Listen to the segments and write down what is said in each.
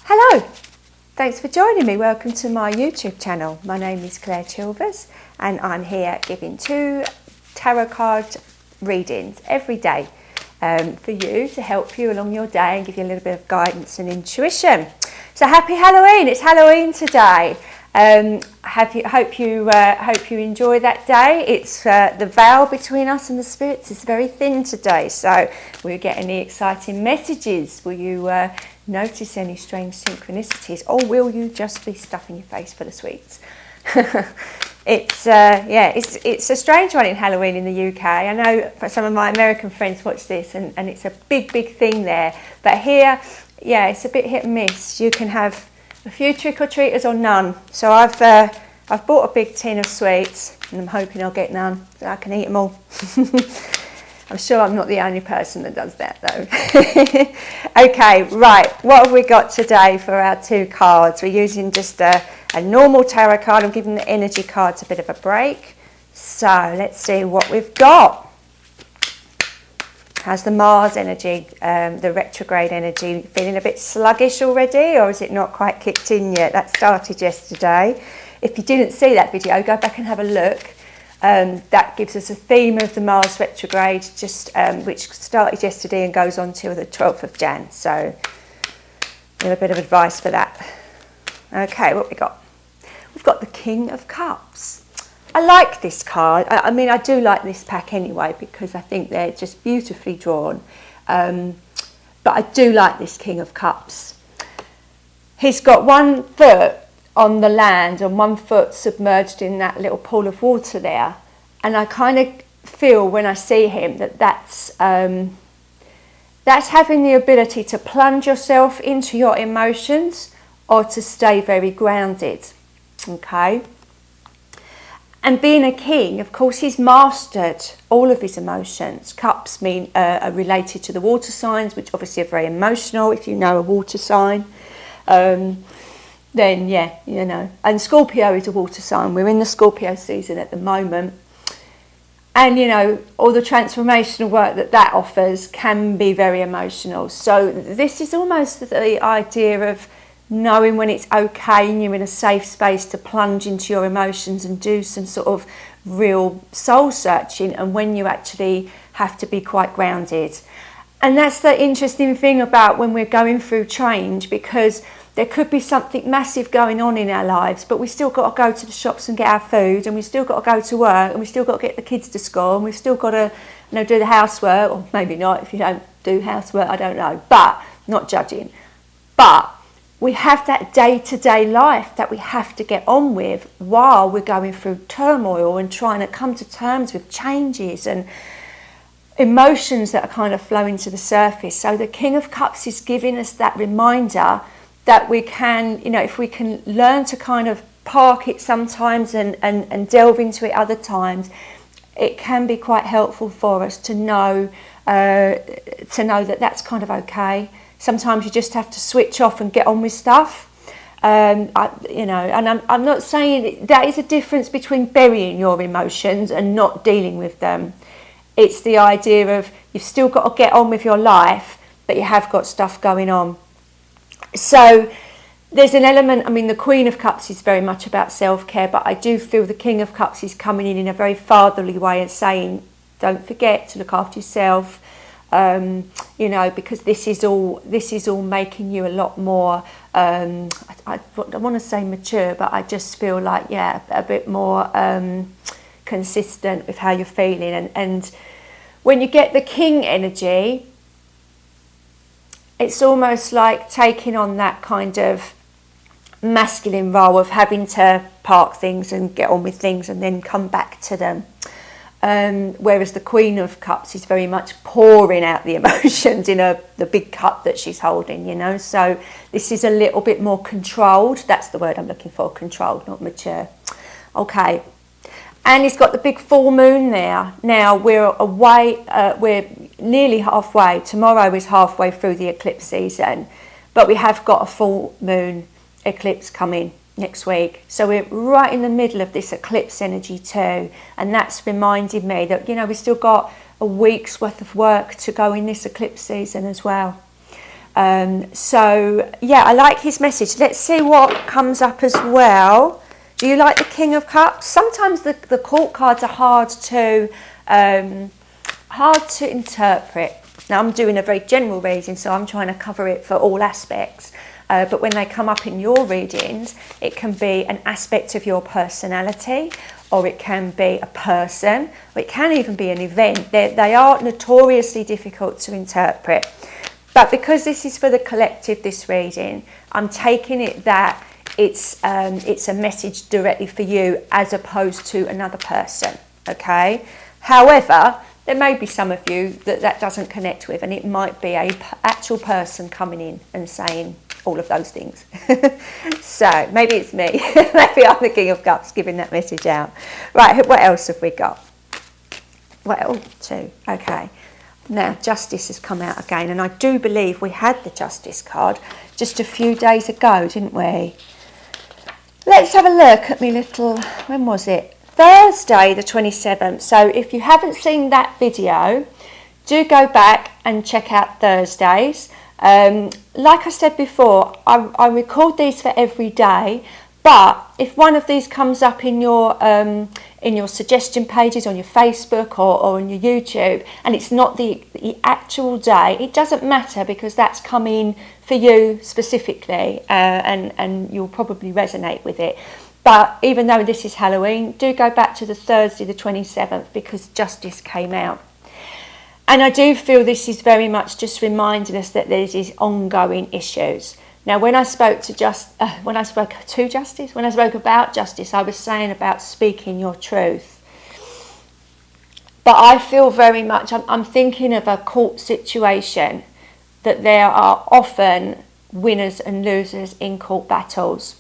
Hello, thanks for joining me. Welcome to my YouTube channel. My name is Claire Chilvers and I'm here giving 2 tarot card readings every day for you to help you along your day and give you a little bit of guidance and intuition. So happy Halloween! It's Halloween today. Hope you enjoy that day. It's the veil between us and the spirits is very thin today, so will you get any exciting messages? Will you notice any strange synchronicities, or will you just be stuffing your face full of sweets? It's a strange one in Halloween in the UK. I know some of my American friends watch this and it's a big thing there, but here, yeah, it's a bit hit and miss. You can have a few trick-or-treaters or none. So I've bought a big tin of sweets and I'm hoping I'll get none so I can eat them all. I'm sure I'm not the only person that does that though. Okay, right, what have we got today for our 2 cards? We're using just a normal tarot card. I'm giving the energy cards a bit of a break. So let's see what we've got. How's the Mars energy, the retrograde energy? Feeling a bit sluggish already, or is it not quite kicked in yet? That started yesterday. If you didn't see that video, go back and have a look. That gives us a theme of the Mars retrograde, which started yesterday and goes on till the 12th of Jan. So a little bit of advice for that. Okay, what we got? We've got the King of Cups. I like this card. I mean, I do like this pack anyway because I think they're just beautifully drawn. But I do like this King of Cups. He's got 1 foot on the land and 1 foot submerged in that little pool of water there. And I kind of feel when I see him that's having the ability to plunge yourself into your emotions or to stay very grounded. Okay. And being a king, of course, he's mastered all of his emotions. Cups are related to the water signs, which obviously are very emotional, if you know a water sign. Then, yeah, you know. And Scorpio is a water sign. We're in the Scorpio season at the moment. And, you know, all the transformational work that offers can be very emotional. So this is almost the idea of knowing when it's okay and you're in a safe space to plunge into your emotions and do some sort of real soul searching, and when you actually have to be quite grounded. And that's the interesting thing about when we're going through change, because there could be something massive going on in our lives, but we still got to go to the shops and get our food, and we still got to go to work, and we still got to get the kids to school, and we've still got to, you know, do the housework, or maybe not if you don't do housework, I don't know, but not judging. But we have that day-to-day life that we have to get on with while we're going through turmoil and trying to come to terms with changes and emotions that are kind of flowing to the surface. So the King of Cups is giving us that reminder that we can, you know, if we can learn to kind of park it sometimes and delve into it other times, it can be quite helpful for us to know that that's kind of okay. Sometimes you just have to switch off and get on with stuff. I'm not saying that is a difference between burying your emotions and not dealing with them. It's the idea of you've still got to get on with your life, but you have got stuff going on. So there's an element, I mean, the Queen of Cups is very much about self-care, but I do feel the King of Cups is coming in a very fatherly way and saying, don't forget to look after yourself. You know, because this is all making you a lot more, I want to say mature, but I just feel like, yeah, a bit more consistent with how you're feeling. And when you get the King energy, it's almost like taking on that kind of masculine role of having to park things and get on with things and then come back to them. Whereas the Queen of Cups is very much pouring out the emotions in the big cup that she's holding, you know. So this is a little bit more controlled. That's the word I'm looking for, controlled, not mature. Okay. And it's got the big full moon there. Now we're nearly halfway. Tomorrow is halfway through the eclipse season, but we have got a full moon eclipse coming next week, so we're right in the middle of this eclipse energy too, and that's reminded me that, you know, we've still got a week's worth of work to go in this eclipse season as well. So yeah, I like his message. Let's see what comes up as well. Do you like the King of Cups? Sometimes the court cards are hard to interpret. Now I'm doing a very general reading, so I'm trying to cover it for all aspects. But when they come up in your readings, it can be an aspect of your personality, or it can be a person, or it can even be an event. They are notoriously difficult to interpret. But because this is for the collective, this reading, I'm taking it that it's a message directly for you as opposed to another person, okay? However, there may be some of you that doesn't connect with, and it might be a actual person coming in and saying all of those things. So maybe it's me. Maybe I'm the King of Cups giving that message out. Right, what else have we got? Well, two. Okay. Now, Justice has come out again, and I do believe we had the Justice card just a few days ago, didn't we? Let's have a look at me little, when was it? Thursday the 27th. So if you haven't seen that video, do go back and check out Thursdays. Like I said before, I record these for every day, but if one of these comes up in your suggestion pages on your Facebook or on your YouTube, and it's not the actual day, it doesn't matter, because that's coming for you specifically, and you'll probably resonate with it. But even though this is Halloween, do go back to the Thursday the 27th, because Justice came out. And I do feel this is very much just reminding us that there's these ongoing issues. Now, when I spoke about Justice, I was saying about speaking your truth. But I feel very much, I'm thinking of a court situation, that there are often winners and losers in court battles.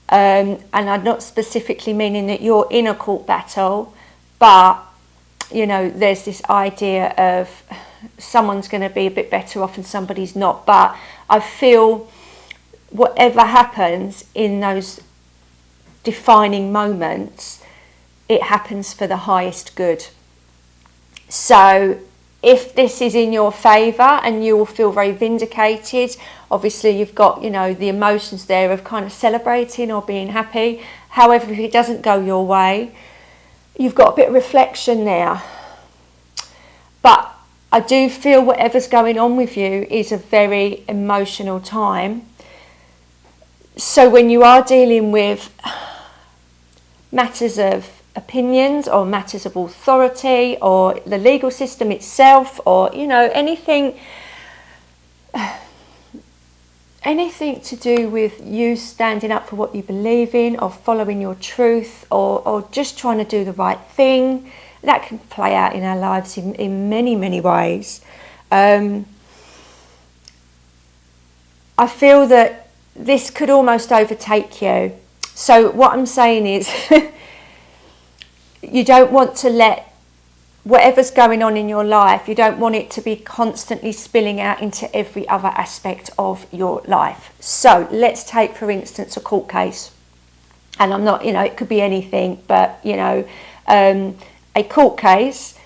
And I'm not specifically meaning that you're in a court battle, but you know, there's this idea of someone's going to be a bit better off and somebody's not. But I feel whatever happens in those defining moments, it happens for the highest good. So if this is in your favour and you will feel very vindicated, obviously you've got, you know, the emotions there of kind of celebrating or being happy. However, if it doesn't go your way, you've got a bit of reflection there. But I do feel whatever's going on with you is a very emotional time. So when you are dealing with matters of opinions or matters of authority or the legal system itself, or, you know, anything to do with you standing up for what you believe in, or following your truth, or just trying to do the right thing, that can play out in our lives in many, many ways. I feel that this could almost overtake you. So what I'm saying is you don't want to let whatever's going on in your life, you don't want it to be constantly spilling out into every other aspect of your life. So let's take, for instance, a court case. And I'm not, you know, it could be anything, but, you know, a court case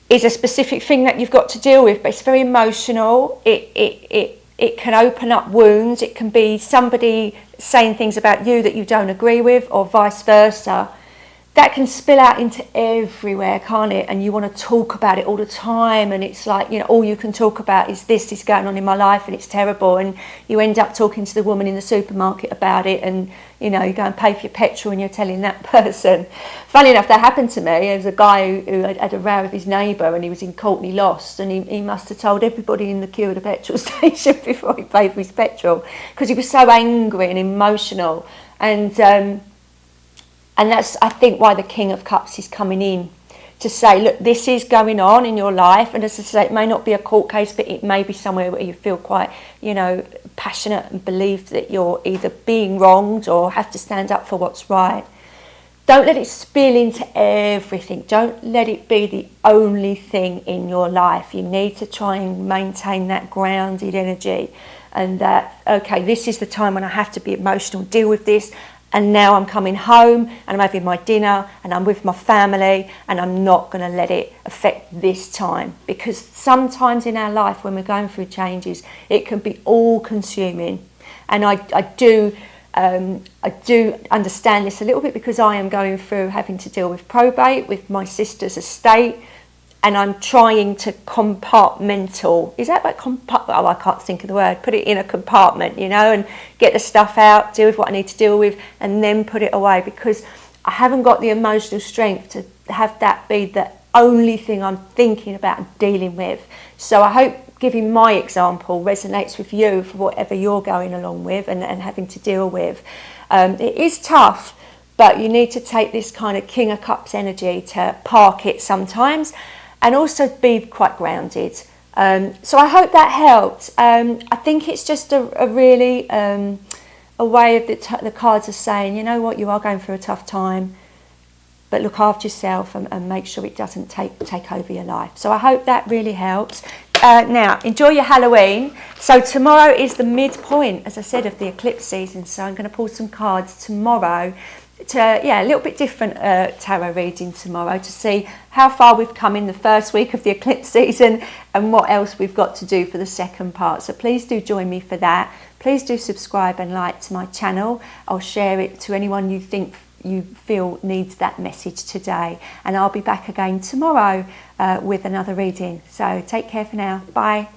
is a specific thing that you've got to deal with, but it's very emotional. It can open up wounds. It can be somebody saying things about you that you don't agree with, or vice versa. That can spill out into everywhere, can't it? And you want to talk about it all the time, and it's like, you know, all you can talk about is this is going on in my life and it's terrible, and you end up talking to the woman in the supermarket about it, and, you know, you go and pay for your petrol and you're telling that person. Funny enough, that happened to me. There was a guy who had a row with his neighbour, and he was in court and he lost, and he must have told everybody in the queue at the petrol station before he paid for his petrol, because he was so angry and emotional. And that's, I think, why the King of Cups is coming in, to say, look, this is going on in your life. And as I say, it may not be a court case, but it may be somewhere where you feel quite, you know, passionate and believe that you're either being wronged or have to stand up for what's right. Don't let it spill into everything. Don't let it be the only thing in your life. You need to try and maintain that grounded energy, and that, okay, this is the time when I have to be emotional, deal with this, and now I'm coming home and I'm having my dinner and I'm with my family, and I'm not going to let it affect this time, because sometimes in our life when we're going through changes it can be all consuming. And I do understand this a little bit, because I am going through having to deal with probate with my sister's estate, and I'm trying to is that like oh, I can't think of the word, put it in a compartment, you know, and get the stuff out, deal with what I need to deal with, and then put it away, because I haven't got the emotional strength to have that be the only thing I'm thinking about and dealing with. So I hope giving my example resonates with you for whatever you're going along with and having to deal with. It is tough, but you need to take this kind of King of Cups energy to park it sometimes, and also be quite grounded. So I hope that helped. I think it's just a really a way of the cards are saying, you know what, you are going through a tough time, but look after yourself and make sure it doesn't take over your life. So I hope that really helps. Now, enjoy your Halloween. So tomorrow is the midpoint, as I said, of the eclipse season. So I'm going to pull some cards tomorrow to, a little bit different tarot reading tomorrow, to see how far we've come in the first week of the eclipse season and what else we've got to do for the second part. So please do join me for that. Please do subscribe and like to my channel. I'll share it to anyone you feel needs that message today, and I'll be back again tomorrow with another reading. So take care for now. Bye.